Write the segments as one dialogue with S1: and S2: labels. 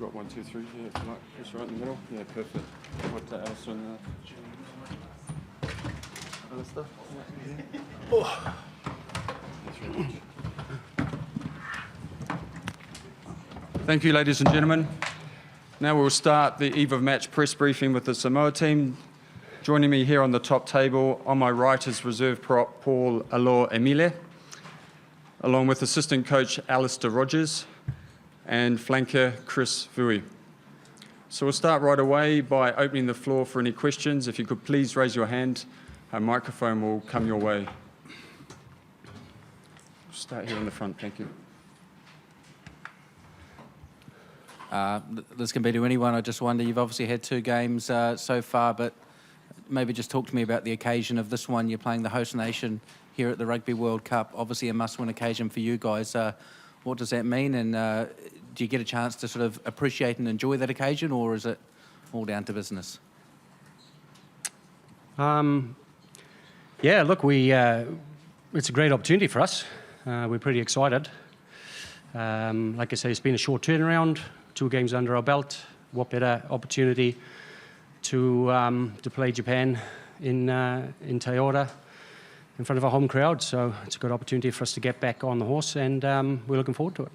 S1: got 1, 2, 3. Yeah, if you like. Press right in the middle. Yeah, perfect. What Alistair in there? Alistair? Yeah. Oh. Thank you, ladies and gentlemen. Now we'll start the eve of match press briefing with the Samoa team. Joining me here on the top table, on my right is reserve prop Paul ALO EMILE, along with assistant coach Alistair ROGERS and flanker Chris VUI. So we'll start right away by opening the floor for any questions. If you could please raise your hand, a microphone will come your way. We'll start here in the front, thank you.
S2: This can be to anyone. I just wonder, you've obviously had 2 games so far, but maybe just talk to me about the occasion of this one. You're playing the host nation here at the Rugby World Cup, obviously a must-win occasion for you guys. What does that mean, and do you get a chance to sort of appreciate and enjoy that occasion, or is it all down to business?
S3: Yeah, look, it's a great opportunity for us. We're pretty excited. Like I say, it's been a short turnaround, 2 games under our belt. What better opportunity to play Japan in Toyota in front of a home crowd. So it's a good opportunity for us to get back on the horse, and we're looking forward to it.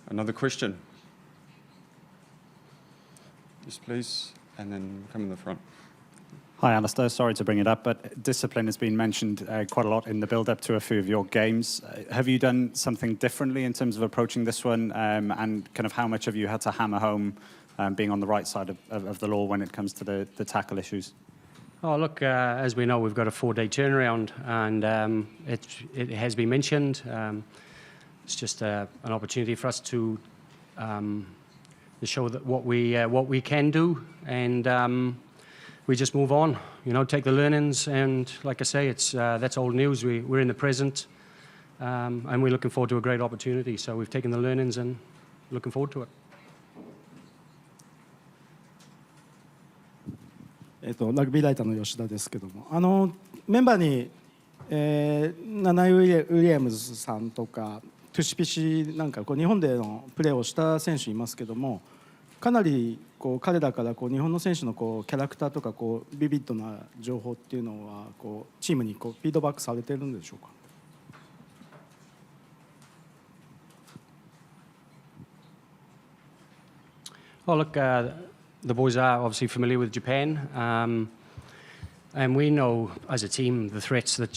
S1: Another question? Yes, please, and then come in the front.
S4: Hi, Alistair. Sorry to bring it up, but discipline has been mentioned quite a lot in the build-up to a few of your games. Have you done something differently in terms of approaching this one, and kind of how much have you had to hammer home being on the right side of the law when it comes to the tackle issues?
S3: Oh, look, as we know, we've got a 4-day turnaround, and it has been mentioned. It's just an opportunity for us to show that what we can do, and we just move on, take the learnings, and like I say, that's old news. We're in the present, and we're looking forward to a great opportunity. So we've taken the learnings and looking forward to it.
S5: ラグビーライターの吉田ですけども、メンバーに、ナナイ・ウィリアムズさんとかトゥシピシなんか日本でのプレーをした選手いますけども、かなり彼らから日本の選手のキャラクターとかビビッドな情報っていうのはチームにフィードバックされてるんでしょうか。
S3: Well, look, the boys are obviously familiar with Japan, and we know as a team the threats that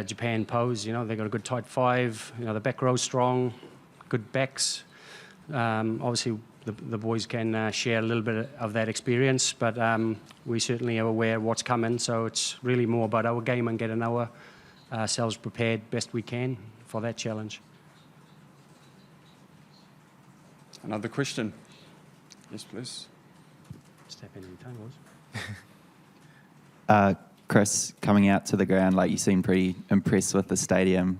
S3: Japan pose. They've got a good tight 5. The back row's strong, good backs. Obviously, the boys can share a little bit of that experience, but we certainly are aware of what's coming. So it's really more about our game and getting ourselves prepared best we can for that challenge.
S1: Another question? Yes, please.
S3: Step in anytime, boys.
S6: Chris, coming out to the ground, you seem pretty impressed with the stadium.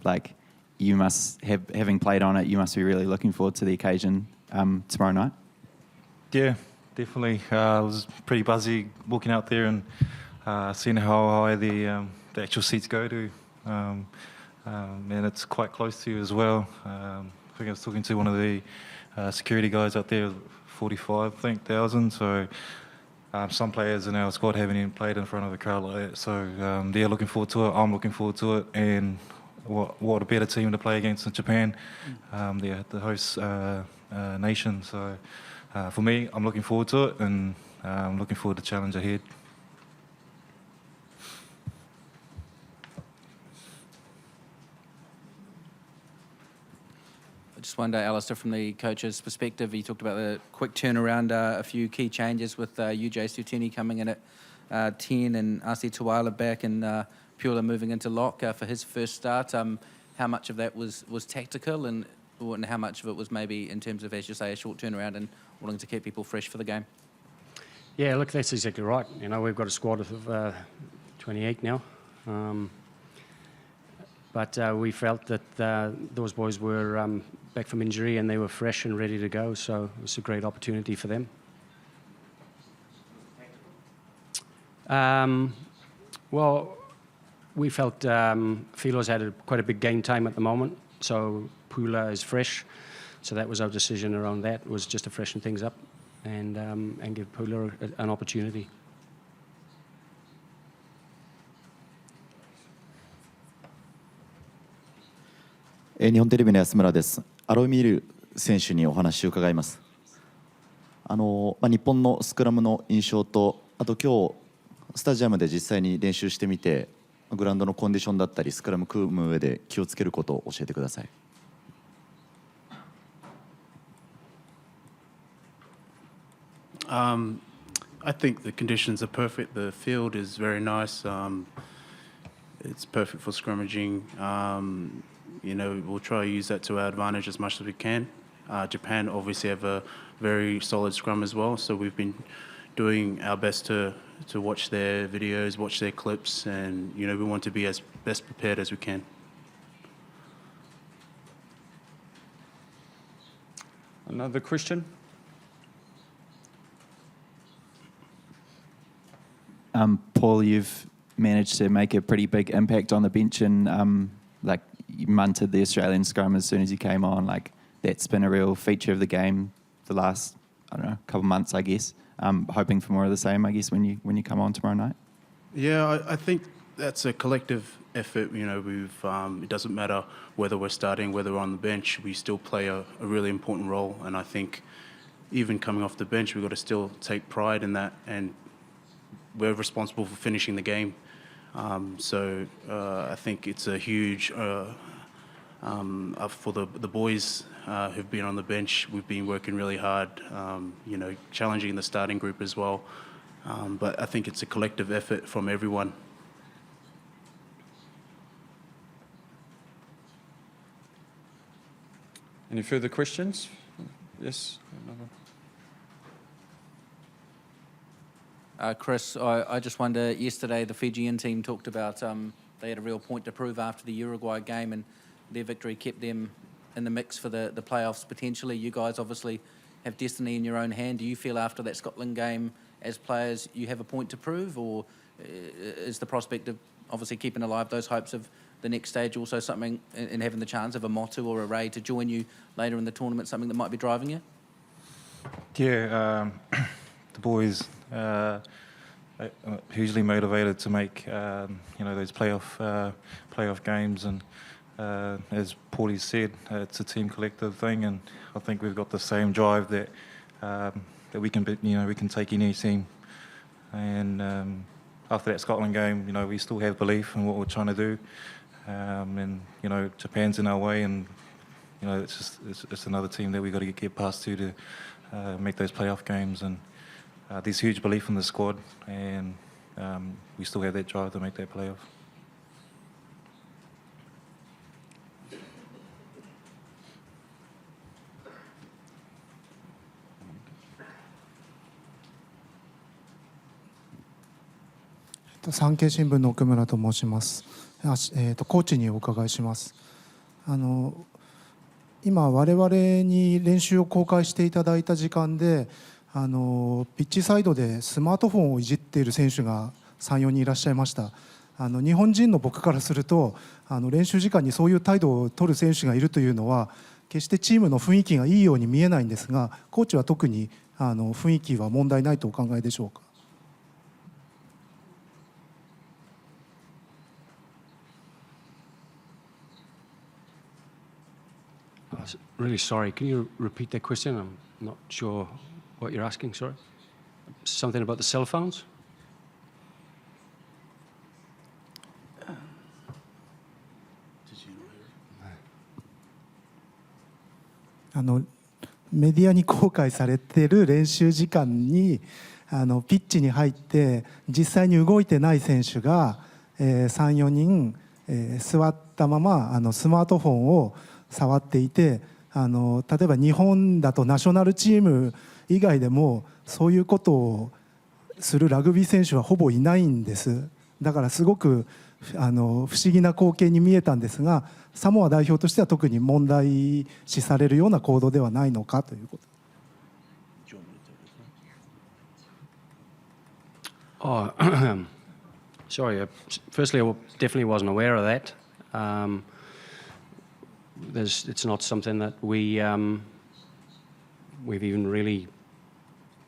S6: You must having played on it, you must be really looking forward to the occasion tomorrow night.
S7: Yeah, definitely. I was pretty buzzy walking out there and seeing how high the actual seats go to. And it's quite close to you as well. I think I was talking to one of the security guys out there, 45,000. So some players in our squad haven't even played in front of a crowd like that. So they're looking forward to it. I'm looking forward to it. And what a better team to play against in Japan. They're the host nation. So for me, I'm looking forward to it, and I'm looking forward to the challenge ahead.
S2: I just wonder, Alistair, from the coach's perspective, you talked about the quick turnaround, a few key changes with UJ Sutini coming in at 10 and Asi Tuala back, and Pula moving into lock for his first start. How much of that was tactical, and how much of it was maybe in terms of, as you say, a short turnaround and wanting to keep people fresh for the game?
S3: Yeah, look, that's exactly right. We've got a squad of 28 now. But we felt that those boys were back from injury and they were fresh and ready to go, so it was a great opportunity for them. Well, we felt Philo's had quite a big game time at the moment, so Pula is fresh. So that was our decision around that, was just to freshen things up and give Pula an opportunity.
S8: 「日本テレビの安村です。アロミル選手にお話を伺います。日本のスクラムの印象と、あと今日スタジアムで実際に練習してみて、グラウンドのコンディションだったりスクラム組む上で気をつけることを教えてください。
S9: I think the conditions are perfect. The field is very nice. It's perfect for scrummaging. We'll try to use that to our advantage as much as we can. Japan obviously have a very solid scrum as well, so we've been doing our best to watch their videos, watch their clips, and we want to be as best prepared as we can.
S1: Another question?
S6: Paul, you've managed to make a pretty big impact on the bench, and you munted the Australian scrum as soon as you came on. That's been a real feature of the game the last, couple of months, I guess. Hoping for more of the same, I guess, when you come on tomorrow night.
S9: Yeah, I think that's a collective effort. It doesn't matter whether we're starting, whether we're on the bench, we still play a really important role. And I think even coming off the bench, we've got to still take pride in that, and we're responsible for finishing the game. I think it's a huge for the boys who've been on the bench. We've been working really hard, challenging the starting group as well. But I think it's a collective effort from everyone.
S1: Any further questions? Yes. Another.
S2: Chris, I just wonder, yesterday the Fijian team talked about they had a real point to prove after the Uruguay game, and their victory kept them in the mix for the playoffs potentially. You guys obviously have destiny in your own hand. Do you feel after that Scotland game, as players, you have a point to prove, or is the prospect of obviously keeping alive those hopes of the next stage also something, and having the chance of a Motu or a Ray to join you later in the tournament, something that might be driving you?
S7: Yeah, the boys hugely motivated to make those playoff games, and as Paulie said, it's a team collective thing, and I think we've got the same drive that we can we can take any team. And after that Scotland game, we still have belief in what we're trying to do, and Japan's in our way, and it's another team that we've got to get past to make those playoff games. And there's huge belief in the squad, and we still have that drive to make that playoff.
S10: 「産経新聞の奥村と申します。コーチにお伺いします。今我々に練習を公開していただいた時間で、ピッチサイドでスマートフォンをいじっている選手が 3,4 人いらっしゃいました。日本人の僕からすると、練習時間にそういう態度を取る選手がいるというのは決してチームの雰囲気がいいように見えないんですが、コーチは特に雰囲気は問題ないとお考えでしょうか。
S3: Really sorry. Can you repeat that question? I'm not sure what you're asking. Sorry. Something about the cell phones?
S10: メディアに公開されている練習時間にピッチに入って実際に動いてない選手が 3,4 人座ったままスマートフォンを触っていて、例えば日本だとナショナルチーム以外でもそういうことをするラグビー選手はほぼいないんです。だからすごく不思議な光景に見えたんですが、サモア代表としては特に問題視されるような行動ではないのかということ。
S3: Oh, sorry. Firstly, I definitely wasn't aware of that. It's not something that we we've even really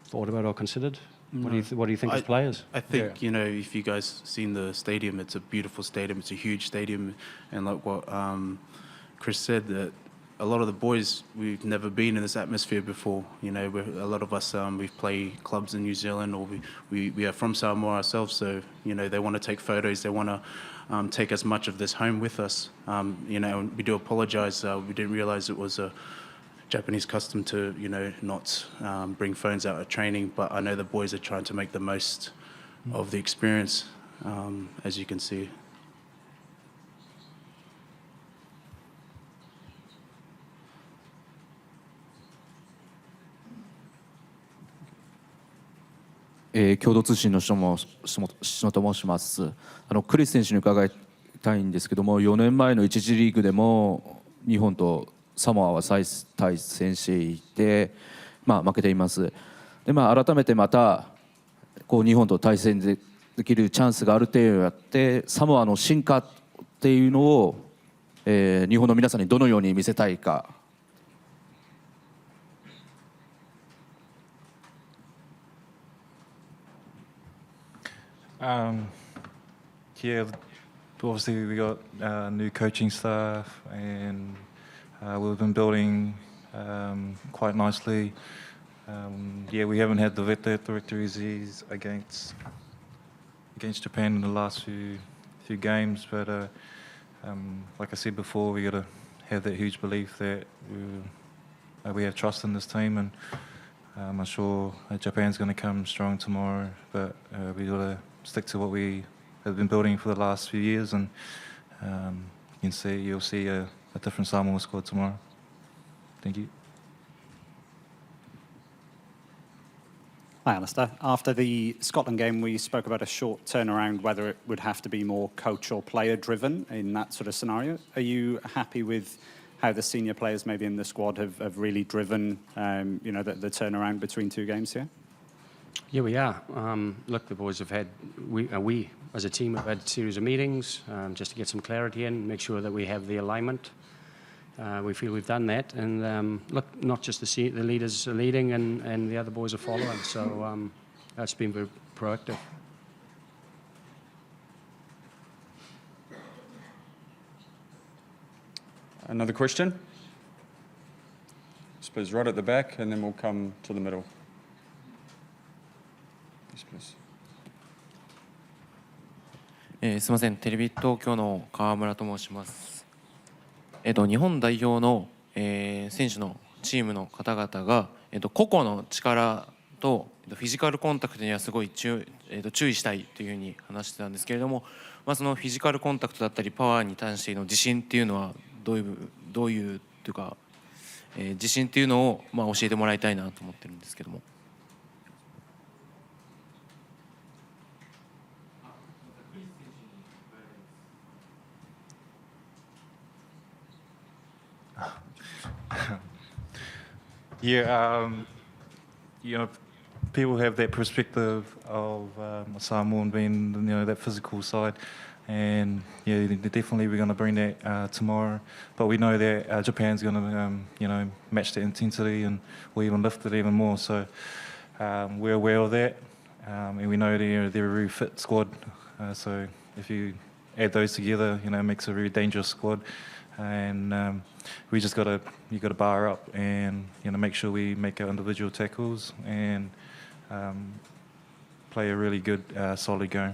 S3: thought about or considered. What do you think as players?
S9: I think, you know, if you guys seen the stadium, it's a beautiful stadium. It's a huge stadium. And like what Chris said, that a lot of the boys, we've never been in this atmosphere before. You know, a lot of us, we've played clubs in New Zealand, or we are from Samoa ourselves. So, you know, they want to take photos. They want to take as much of this home with us. You know, we do apologize. We didn't realize it was a Japanese custom to, you know, not bring phones out at training, but I know the boys are trying to make the most of the experience, as you can see.
S11: 共同通信の篠と申します。クリス選手に伺いたいんですけども、4年前の1次リーグでも日本とサモアは対戦していて、負けています。で、改めてまた日本と対戦できるチャンスがあるというのをやって、サモアの進化っていうのを、日本の皆さんにどのように見せたいか。
S7: Yeah, obviously we got new coaching staff, and we've been building quite nicely. Yeah, we haven't had the victories against Japan in the last few games, but like I said before, we got to have that huge belief that we have trust in this team, and I'm sure Japan's going to come strong tomorrow, but we got to stick to what we have been building for the last few years, and you'll see a different Samoa squad tomorrow. Thank you.
S4: Hi, Alistair. After the Scotland game, we spoke about a short turnaround, whether it would have to be more coach or player driven in that sort of scenario. Are you happy with how the senior players maybe in the squad have really driven you know, the turnaround between two games here?
S3: Yeah, we are. Look, the boys have had, we as a team have had a series of meetings just to get some clarity in, make sure that we have the alignment. We feel we've done that, and look, not just the leaders are leading and the other boys are following, so that's been very proactive.
S1: Another question? I suppose right at the back, and then we'll come to the middle. Yes, please.
S12: すみません、テレビ東京の川村と申します。日本代表の、選手のチームの方々が、個々の力とフィジカルコンタクトにはすごい注意したいというふうに話してたんですけれども、そのフィジカルコンタクトだったりパワーに対しての自信っていうのはどういうというか、自信っていうのを、教えてもらいたいなと思ってるんですけども。
S7: Yeah, you know, people have that perspective of Samoan being, you know, that physical side, and yeah, definitely we're going to bring that tomorrow. But we know that Japan's going to, you know, match the intensity and or even lift it even more. So we're aware of that, and we know they're a very fit squad. So if you add those together, you know, it makes a very dangerous squad. And we just got to bar up and, you know, make sure we make our individual tackles and play a really good solid game. .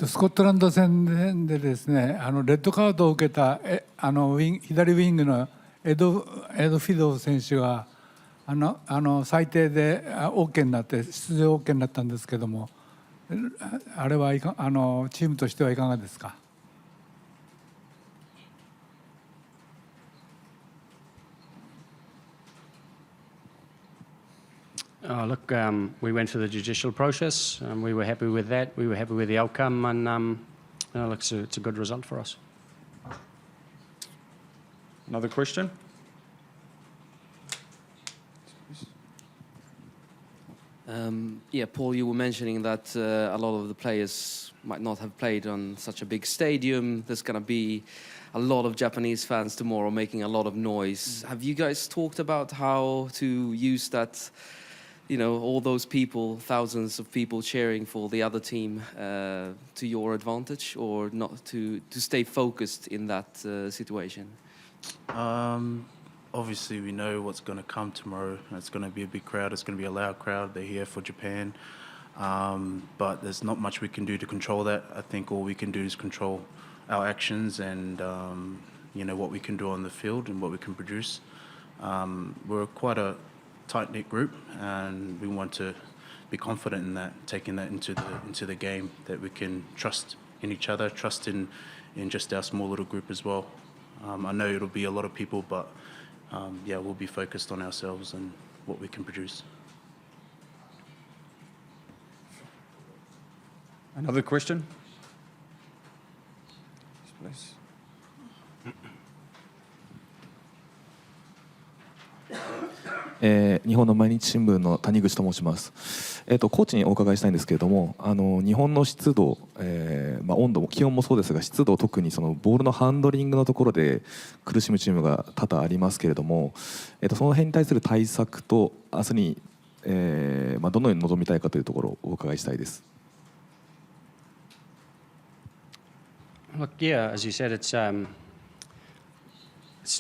S13: スコットランド戦でですね、レッドカードを受けた左ウィングのエド・フィド選手が最低で OK になって出場 OK になったんですけども、あれはチームとしてはいかがですか。
S3: Look, we went through the judicial process, and we were happy with that. We were happy with the outcome, and look, it's a good result for us.
S1: Another question?
S14: Yeah, Paul, you were mentioning that a lot of the players might not have played on such a big stadium. There's going to be a lot of Japanese fans tomorrow making a lot of noise. Have you guys talked about how to use that, you know, all those people, thousands of people cheering for the other team to your advantage, or not to stay focused in that situation?
S9: Obviously, we know what's going to come tomorrow. It's going to be a big crowd. It's going to be a loud crowd. They're here for Japan. But there's not much we can do to control that. I think all we can do is control our actions and, you know, what we can do on the field and what we can produce. We're quite a tight-knit group, and we want to be confident in that, taking that into the game, that we can trust in each other, trust in just our small little group as well. I know it'll be a lot of people, but yeah, we'll be focused on ourselves and what we can produce.
S1: Another question? Please.
S15: 日本の毎日新聞の谷口と申します。コーチにお伺いしたいんですけれども、日本の湿度、温度も気温もそうですが、湿度、特にそのボールのハンドリングのところで苦しむチームが多々ありますけれども、その辺に対する対策と明日に、どのように臨みたいかというところをお伺いしたいです。
S3: Look, yeah, as you said, it's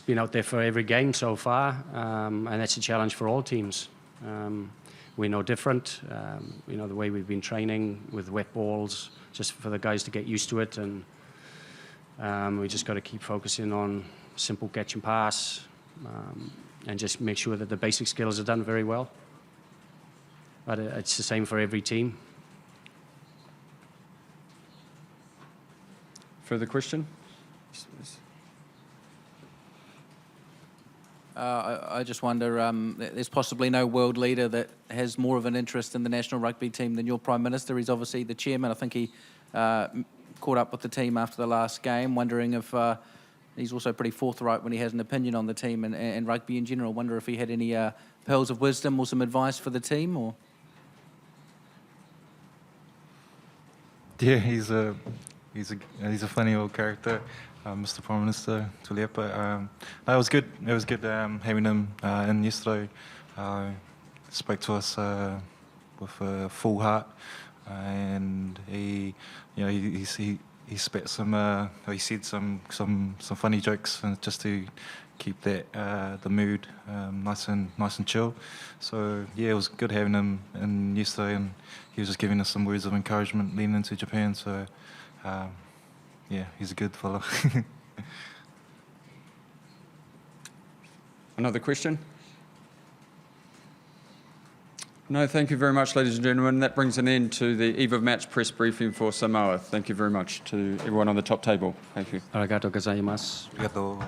S3: been out there for every game so far, and that's a challenge for all teams. We're no different. You know, the way we've been training with wet balls, just for the guys to get used to it, and we just got to keep focusing on simple catch and pass, and just make sure that the basic skills are done very well. But it's the same for every team.
S1: Further question?
S2: I just wonder, there's possibly no world leader that has more of an interest in the national rugby team than your Prime Minister. He's obviously the chairman. I think he caught up with the team after the last game, wondering if he's also pretty forthright when he has an opinion on the team and rugby in general. I wonder if he had any pearls of wisdom or some advice for the team, or...
S7: Yeah, he's a funny old character, Mr. Prime Minister Tuliapa. It was good. It was good having him in yesterday. Spoke to us with a full heart, and he spat some. He said some funny jokes, and just to keep that the mood nice and chill. So yeah, it was good having him in yesterday, and he was just giving us some words of encouragement leading into Japan. So. Yeah, he's a good fellow.
S1: Another question? No, thank you very much, ladies and gentlemen. That brings an end to the eve of match press briefing for Samoa. Thank you very much to everyone on the top table. Thank you.
S3: Arigatou gozaimasu.
S7: Arigatou.